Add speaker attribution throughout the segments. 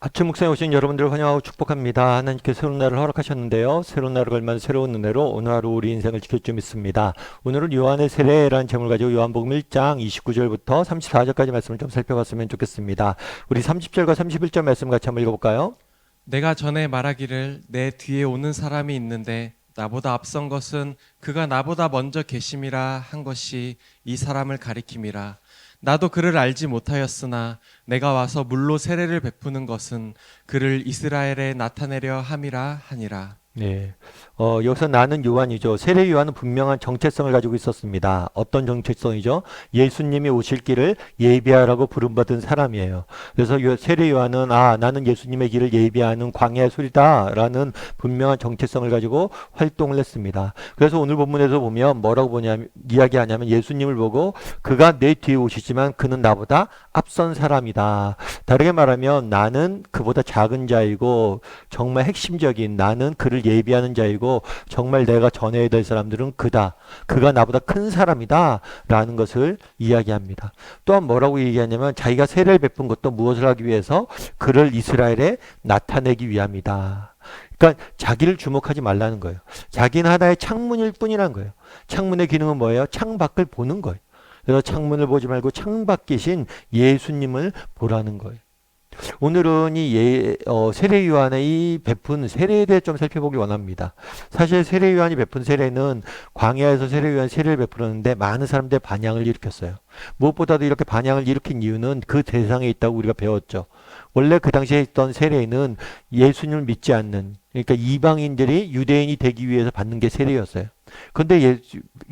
Speaker 1: 아침 묵상에 오신 여러분들을 환영하고 축복합니다. 하나님께 새로운 날을 허락하셨는데요. 새로운 날을 걸면 새로운 은혜로 오늘 하루 우리 인생을 지킬 줄 믿습니다. 오늘은 요한의 세례라는 제목을 가지고 요한복음 1장 29절부터 34절까지 말씀을 좀 살펴봤으면 좋겠습니다. 우리 30절과 31절 말씀 같이 한번 읽어볼까요?
Speaker 2: 내가 전에 말하기를 내 뒤에 오는 사람이 있는데 나보다 앞선 것은 그가 나보다 먼저 계심이라 한 것이 이 사람을 가리킴이라. 나도 그를 알지 못하였으나 내가 와서 물로 세례를 베푸는 것은 그를 이스라엘에 나타내려 함이라 하니라.
Speaker 1: 네. 여기서 나는 요한이죠. 세례 요한은 분명한 정체성을 가지고 있었습니다. 어떤 정체성이죠? 예수님이 오실 길을 예비하라고 부름받은 사람이에요. 그래서 세례 요한은 나는 예수님의 길을 예비하는 광야의 소리다라는 분명한 정체성을 가지고 활동을 했습니다. 그래서 오늘 본문에서 보면 뭐라고 이야기하냐면 예수님을 보고 그가 내 뒤에 오시지만 그는 나보다 앞선 사람이다. 다르게 말하면 나는 그보다 작은 자이고 정말 핵심적인 나는 그를 예비하는 자이고 정말 내가 전해야 될 사람들은 그다. 그가 나보다 큰 사람이다. 라는 것을 이야기합니다. 또한 뭐라고 얘기하냐면 자기가 세례를 베푼 것도 무엇을 하기 위해서 그를 이스라엘에 나타내기 위함이다. 그러니까 자기를 주목하지 말라는 거예요. 자기는 하나의 창문일 뿐이라는 거예요. 창문의 기능은 뭐예요? 창밖을 보는 거예요. 그래서 창문을 보지 말고 창밖이신 예수님을 보라는 거예요. 오늘은 세례 요한의 이 베푼 세례에 대해 좀 살펴보기 원합니다. 사실 세례 요한이 베푼 세례는 광야에서 세례 요한 세례를 베풀었는데 많은 사람들의 반향을 일으켰어요. 무엇보다도 이렇게 반향을 일으킨 이유는 그 대상에 있다고 우리가 배웠죠. 원래 그 당시에 있던 세례는 예수님을 믿지 않는, 그러니까 이방인들이 유대인이 되기 위해서 받는 게 세례였어요. 근데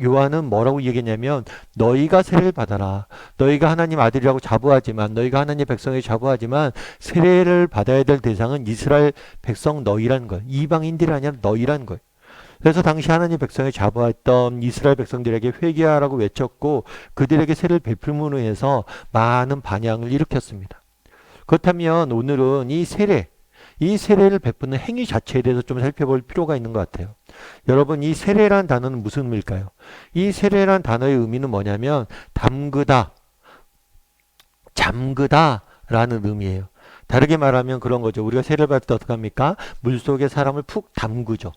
Speaker 1: 요한은 뭐라고 얘기했냐면 너희가 세례를 받아라. 너희가 하나님 아들이라고 자부하지만 너희가 하나님의 백성이 자부하지만 세례를 받아야 될 대상은 이스라엘 백성 너희라는 거예요. 이방인들이 아니라 너희라는 거예요. 그래서 당시 하나님 백성이 자부했던 이스라엘 백성들에게 회개하라고 외쳤고 그들에게 세례를 베풀므로 해서 많은 반향을 일으켰습니다. 그렇다면 오늘은 이 세례를 베푸는 행위 자체에 대해서 좀 살펴볼 필요가 있는 것 같아요. 여러분, 이 세례란 단어는 무슨 의미일까요? 이 세례란 단어의 의미는 뭐냐면 담그다, 잠그다 라는 의미예요. 다르게 말하면 그런 거죠. 우리가 세례를 받을 때 어떻게 합니까? 물속에 사람을 푹 담그죠.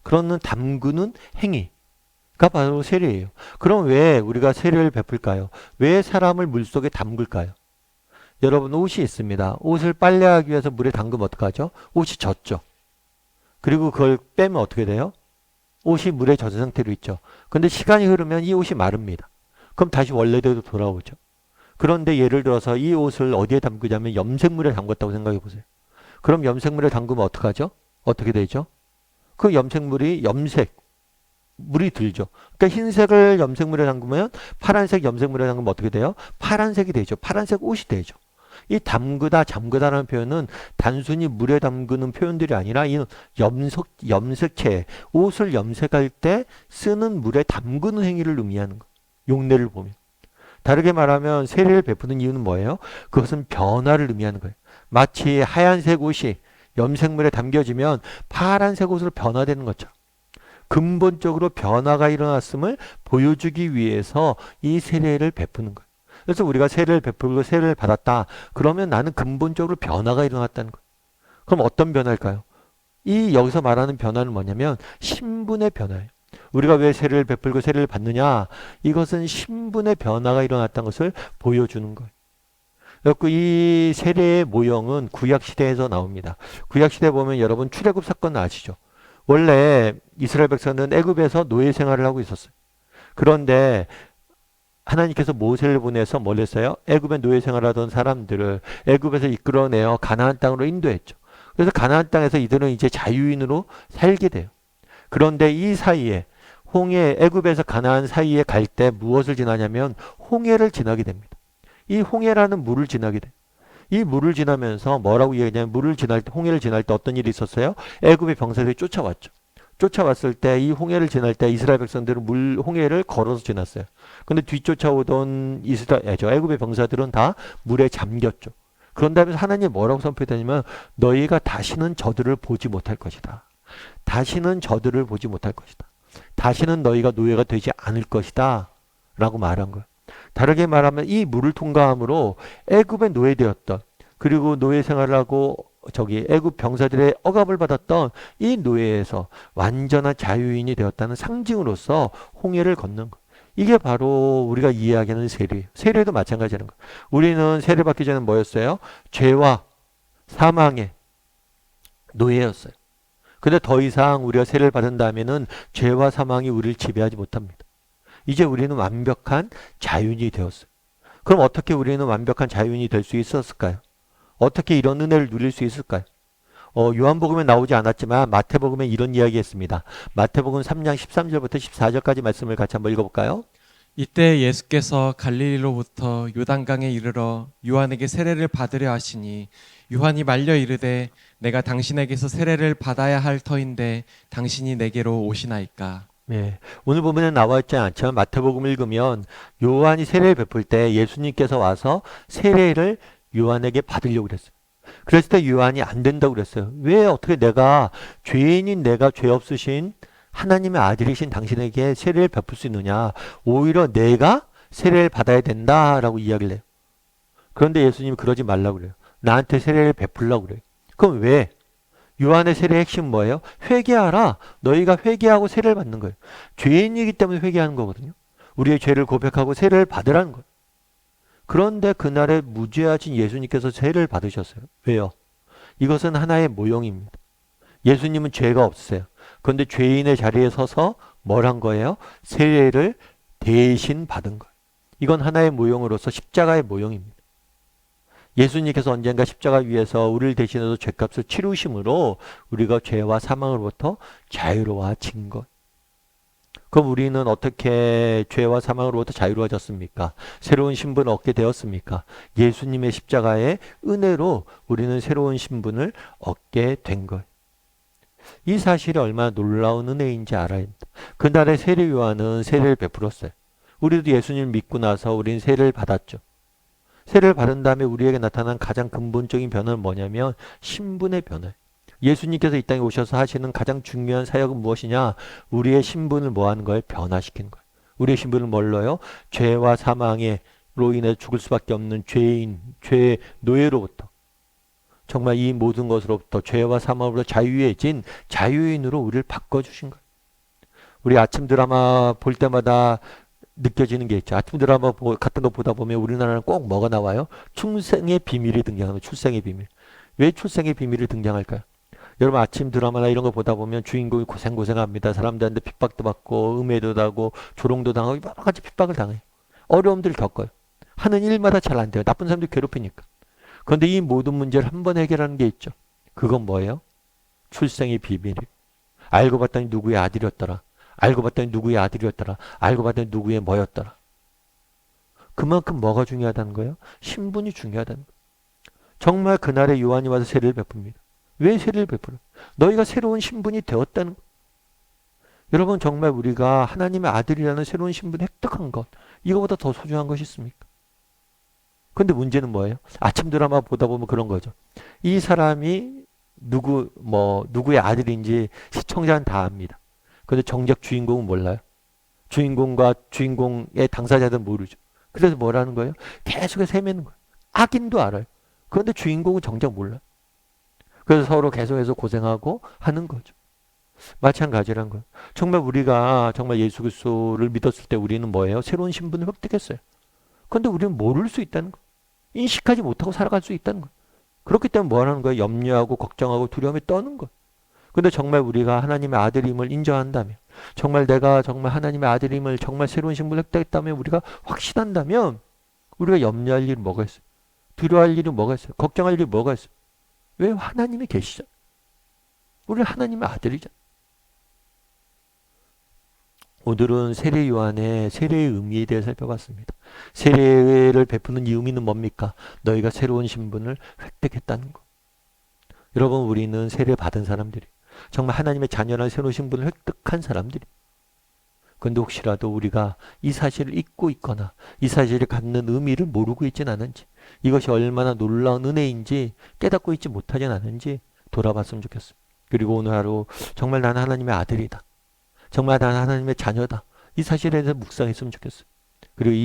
Speaker 1: 그러는 담그는 행위가 바로 세례예요. 그럼 왜 우리가 세례를 베풀까요? 왜 사람을 물속에 담글까요? 여러분, 옷이 있습니다. 옷을 빨래하기 위해서 물에 담그면 어떡하죠? 옷이 젖죠. 그리고 그걸 빼면 어떻게 돼요? 옷이 물에 젖은 상태로 있죠. 근데 시간이 흐르면 이 옷이 마릅니다. 그럼 다시 원래대로 돌아오죠. 그런데 예를 들어서 이 옷을 어디에 담그자면 염색물에 담갔다고 생각해 보세요. 그럼 염색물에 담그면 어떡하죠? 어떻게 되죠? 그 염색물이 물이 들죠. 그러니까 흰색을 염색물에 담그면 파란색 염색물에 담그면 어떻게 돼요? 파란색이 되죠. 파란색 옷이 되죠. 이 담그다, 잠그다라는 표현은 단순히 물에 담그는 표현들이 아니라 이 염색체, 옷을 염색할 때 쓰는 물에 담그는 행위를 의미하는 거예요. 용례를 보면. 다르게 말하면 세례를 베푸는 이유는 뭐예요? 그것은 변화를 의미하는 거예요. 마치 하얀색 옷이 염색물에 담겨지면 파란색 옷으로 변화되는 것처럼 근본적으로 변화가 일어났음을 보여주기 위해서 이 세례를 베푸는 거예요. 그래서 우리가 세례를 베풀고 세례를 받았다. 그러면 나는 근본적으로 변화가 일어났다는 거예요. 그럼 어떤 변화일까요? 이 여기서 말하는 변화는 뭐냐면 신분의 변화예요. 우리가 왜 세례를 베풀고 세례를 받느냐? 이것은 신분의 변화가 일어났다는 것을 보여주는 거예요. 그래서 이 세례의 모형은 구약시대에서 나옵니다. 구약시대 보면 여러분 출애굽 사건 아시죠? 원래 이스라엘 백성은 애굽에서 노예 생활을 하고 있었어요. 그런데 하나님께서 모세를 보내서 뭘 했어요? 애굽에 노예 생활하던 사람들을 애굽에서 이끌어내어 가나안 땅으로 인도했죠. 그래서 가나안 땅에서 이들은 이제 자유인으로 살게 돼요. 그런데 이 사이에 애굽에서 가나안 사이에 갈 때 무엇을 지나냐면 홍해를 지나게 됩니다. 이 홍해라는 물을 지나게 돼요. 이 물을 지나면서 뭐라고 얘기하냐면 홍해를 지날 때 어떤 일이 있었어요? 애굽의 병사들이 쫓아왔죠. 쫓아왔을 때 이 홍해를 지날 때 이스라엘 백성들은 홍해를 걸어서 지났어요. 근데 뒤쫓아오던 애굽의 병사들은 다 물에 잠겼죠. 그런 다음에 하나님이 뭐라고 선포했냐면 너희가 다시는 저들을 보지 못할 것이다. 다시는 저들을 보지 못할 것이다. 다시는 너희가 노예가 되지 않을 것이다. 라고 말한 거예요. 다르게 말하면 이 물을 통과함으로 애굽에 노예되었던 그리고 노예 생활을 하고 애굽 병사들의 억압을 받았던 이 노예에서 완전한 자유인이 되었다는 상징으로서 홍해를 걷는 것. 이게 바로 우리가 이야기하는 세례예요. 세례도 마찬가지라는 거. 우리는 세례 받기 전에 뭐였어요? 죄와 사망의 노예였어요. 근데 더 이상 우리가 세례를 받은 다음에는 죄와 사망이 우리를 지배하지 못합니다. 이제 우리는 완벽한 자유인이 되었어요. 그럼 어떻게 우리는 완벽한 자유인이 될 수 있었을까요? 어떻게 이런 은혜를 누릴 수 있을까요? 요한복음에 나오지 않았지만 마태복음에 이런 이야기 했습니다. 마태복음 3장 13절부터 14절까지 말씀을 같이 한번 읽어볼까요?
Speaker 2: 이때 예수께서 갈릴리로부터 요단강에 이르러 요한에게 세례를 받으려 하시니 요한이 말려 이르되 내가 당신에게서 세례를 받아야 할 터인데 당신이 내게로 오시나이까.
Speaker 1: 네, 오늘 본문에 나와 있지 않지만 마태복음 읽으면 요한이 세례를 베풀 때 예수님께서 와서 세례를 요한에게 받으려고 그랬어요. 그랬을 때 요한이 안 된다고 그랬어요. 왜 어떻게 내가 죄인인 내가 죄 없으신 하나님의 아들이신 당신에게 세례를 베풀 수 있느냐. 오히려 내가 세례를 받아야 된다라고 이야기를 해요. 그런데 예수님이 그러지 말라고 그래요. 나한테 세례를 베풀라고 그래요. 그럼 왜? 요한의 세례의 핵심은 뭐예요? 회개하라. 너희가 회개하고 세례를 받는 거예요. 죄인이기 때문에 회개하는 거거든요. 우리의 죄를 고백하고 세례를 받으라는 거예요. 그런데 그날에 무죄하신 예수님께서 세례를 받으셨어요. 왜요? 이것은 하나의 모형입니다. 예수님은 죄가 없으세요. 그런데 죄인의 자리에 서서 뭘 한 거예요? 세례를 대신 받은 거예요. 이건 하나의 모형으로서 십자가의 모형입니다. 예수님께서 언젠가 십자가 위에서 우리를 대신해서 죄값을 치르심으로 우리가 죄와 사망으로부터 자유로워진 것. 그럼 우리는 어떻게 죄와 사망으로부터 자유로워졌습니까? 새로운 신분을 얻게 되었습니까? 예수님의 십자가의 은혜로 우리는 새로운 신분을 얻게 된 거예요. 이 사실이 얼마나 놀라운 은혜인지 알아야 합니다. 그날의 세례 요한은 세례를 베풀었어요. 우리도 예수님을 믿고 나서 우리는 세례를 받았죠. 세례를 받은 다음에 우리에게 나타난 가장 근본적인 변화는 뭐냐면 신분의 변화예요. 예수님께서 이 땅에 오셔서 하시는 가장 중요한 사역은 무엇이냐? 우리의 신분을 뭐 하는 거예요? 변화시키는 거예요. 우리의 신분을 뭘로요? 죄와 사망으로 인해 죽을 수밖에 없는 죄인, 죄의 노예로부터 정말 이 모든 것으로부터 죄와 사망으로부터 자유해진 자유인으로 우리를 바꿔주신 거예요. 우리 아침 드라마 볼 때마다 느껴지는 게 있죠. 아침 드라마 같은 거 보다 보면 우리나라는 꼭 뭐가 나와요? 출생의 비밀이 등장합니다. 출생의 비밀. 왜 출생의 비밀이 등장할까요? 여러분 아침 드라마나 이런 거 보다 보면 주인공이 고생합니다. 사람들한테 핍박도 받고 음해도 당하고 조롱도 당하고 여러 가지 핍박을 당해요. 어려움들을 겪어요. 하는 일마다 잘 안 돼요. 나쁜 사람들 괴롭히니까. 그런데 이 모든 문제를 한 번 해결하는 게 있죠. 그건 뭐예요? 출생의 비밀이에요. 알고 봤더니 누구의 아들이었더라. 알고 봤더니 누구의 아들이었더라. 알고 봤더니 누구의 뭐였더라. 그만큼 뭐가 중요하다는 거예요? 신분이 중요하다는 거예요. 정말 그날에 요한이 와서 세례를 베풉니다. 왜 세례를 베풀어? 너희가 새로운 신분이 되었다는 거예요. 여러분 정말 우리가 하나님의 아들이라는 새로운 신분을 획득한 것, 이거보다 더 소중한 것이 있습니까? 근데 문제는 뭐예요? 아침 드라마 보다 보면 그런 거죠. 이 사람이 누구의 아들인지 시청자는 다 압니다. 근데 정작 주인공은 몰라요. 주인공과 주인공의 당사자들은 모르죠. 그래서 뭐라는 거예요? 계속해서 헤매는 거예요. 악인도 알아요. 그런데 주인공은 정작 몰라요. 그래서 서로 계속해서 고생하고 하는 거죠. 마찬가지란 거예요. 정말 우리가 정말 예수 그리스도를 믿었을 때 우리는 뭐예요? 새로운 신분을 획득했어요. 그런데 우리는 모를 수 있다는 거예요. 인식하지 못하고 살아갈 수 있다는 거예요. 그렇기 때문에 뭐 하는 거예요? 염려하고 걱정하고 두려움에 떠는 거예요. 근데 정말 우리가 하나님의 아들임을 인정한다면, 정말 내가 정말 하나님의 아들임을 정말 새로운 신분을 획득했다면, 우리가 확신한다면 우리가 염려할 일이 뭐가 있어요? 두려워할 일이 뭐가 있어요? 걱정할 일이 뭐가 있어요? 왜? 하나님이 계시잖아요. 우리 하나님의 아들이잖아요. 오늘은 세례 요한의 세례의 의미에 대해 살펴봤습니다. 세례를 베푸는 이 의미는 뭡니까? 너희가 새로운 신분을 획득했다는 거. 여러분 우리는 세례 받은 사람들이 정말 하나님의 자녀라는 새로운 신분을 획득한 사람들이. 그런데 혹시라도 우리가 이 사실을 잊고 있거나 이 사실을 갖는 의미를 모르고 있진 않은지, 이것이 얼마나 놀라운 은혜인지 깨닫고 있지 못하진 않은지 돌아봤으면 좋겠어요. 그리고 오늘 하루 정말 나는 하나님의 아들이다. 정말 나는 하나님의 자녀다. 이 사실에 대해서 묵상했으면 좋겠어요. 그리고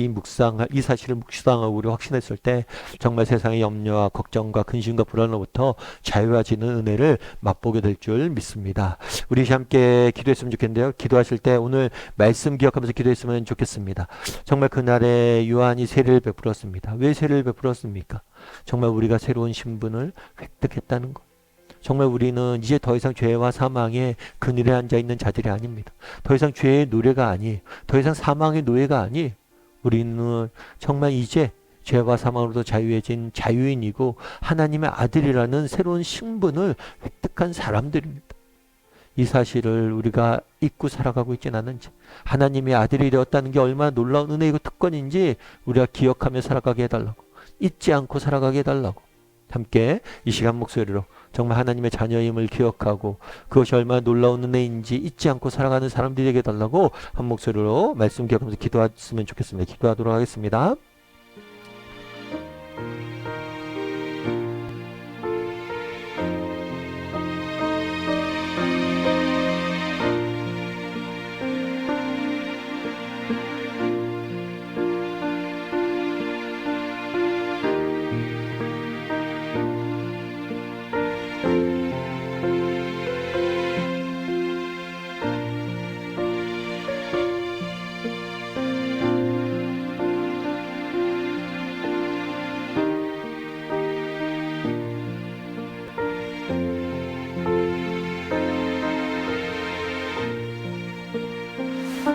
Speaker 1: 이 사실을 묵상하고 우리 확신했을 때 정말 세상의 염려와 걱정과 근심과 불안으로부터 자유해지는 은혜를 맛보게 될 줄 믿습니다. 우리 함께 기도했으면 좋겠는데요. 기도하실 때 오늘 말씀 기억하면서 기도했으면 좋겠습니다. 정말 그날에 요한이 세례를 베풀었습니다. 왜 세례를 베풀었습니까? 정말 우리가 새로운 신분을 획득했다는 것. 정말 우리는 이제 더 이상 죄와 사망의 그늘에 앉아있는 자들이 아닙니다. 더 이상 죄의 노래가 아니에요. 더 이상 사망의 노예가 아니에요. 우리는 정말 이제 죄와 사망으로부터 자유해진 자유인이고 하나님의 아들이라는 새로운 신분을 획득한 사람들입니다. 이 사실을 우리가 잊고 살아가고 있지는 않은지, 하나님의 아들이 되었다는 게 얼마나 놀라운 은혜이고 특권인지 우리가 기억하며 살아가게 해달라고, 잊지 않고 살아가게 해달라고, 함께 이 시간 목소리로 정말 하나님의 자녀임을 기억하고 그것이 얼마나 놀라운 은혜인지 잊지 않고 살아가는 사람들이 되게 해달라고 한 목소리로 말씀 기억하면서 기도했으면 좋겠습니다. 기도하도록 하겠습니다.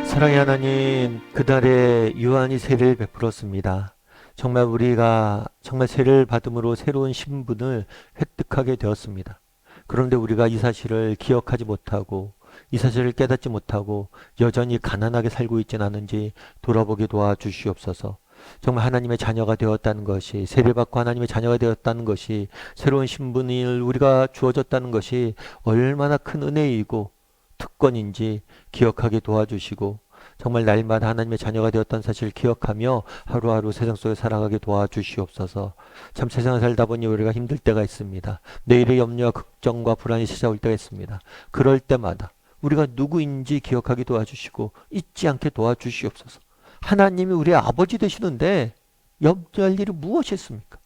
Speaker 1: 사랑의 하나님, 그날에 요한이 세례를 베풀었습니다. 정말 우리가 정말 세례를 받음으로 새로운 신분을 획득하게 되었습니다. 그런데 우리가 이 사실을 기억하지 못하고 이 사실을 깨닫지 못하고 여전히 가난하게 살고 있지는 않은지 돌아보게 도와주시옵소서. 정말 하나님의 자녀가 되었다는 것이, 세례받고 하나님의 자녀가 되었다는 것이, 새로운 신분을 우리가 주어졌다는 것이 얼마나 큰 은혜이고 특권인지 기억하게 도와주시고 정말 날마다 하나님의 자녀가 되었다는 사실을 기억하며 하루하루 세상 속에 살아가게 도와주시옵소서. 참 세상을 살다 보니 우리가 힘들 때가 있습니다. 내일의 염려와 걱정과 불안이 찾아올 때가 있습니다. 그럴 때마다 우리가 누구인지 기억하게 도와주시고 잊지 않게 도와주시옵소서. 하나님이 우리의 아버지 되시는데 염려할 일이 무엇이 있습니까?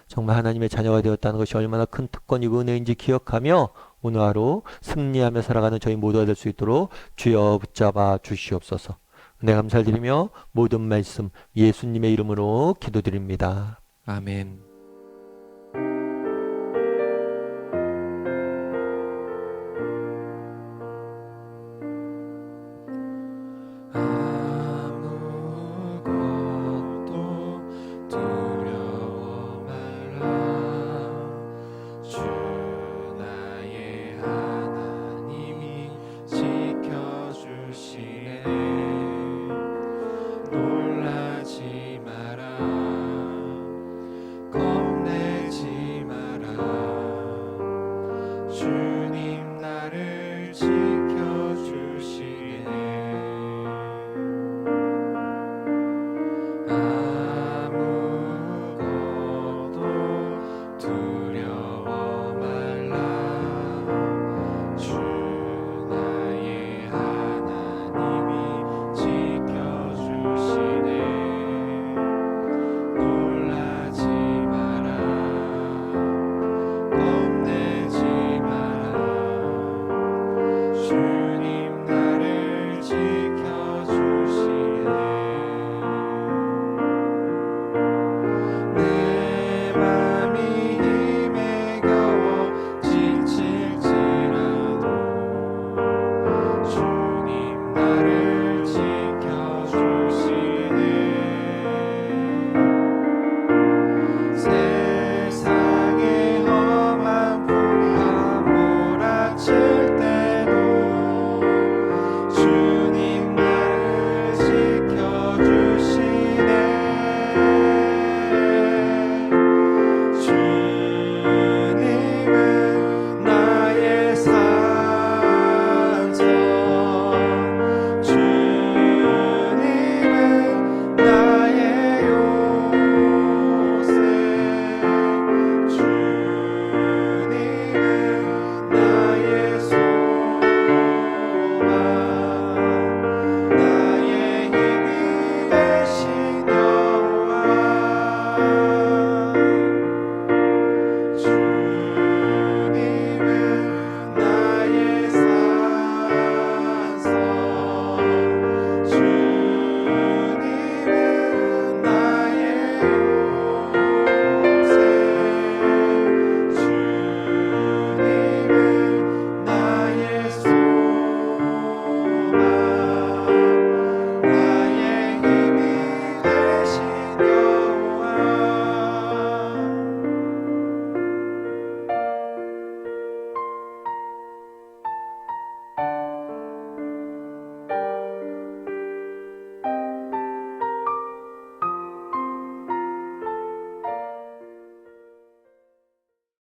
Speaker 1: 정말 하나님의 자녀가 되었다는 것이 얼마나 큰 특권이고 은혜인지 기억하며 오늘 하루 승리하며 살아가는 저희 모두가 될 수 있도록 주여 붙잡아 주시옵소서. 은혜 감사드리며 모든 말씀 예수님의 이름으로 기도드립니다.
Speaker 2: 아멘.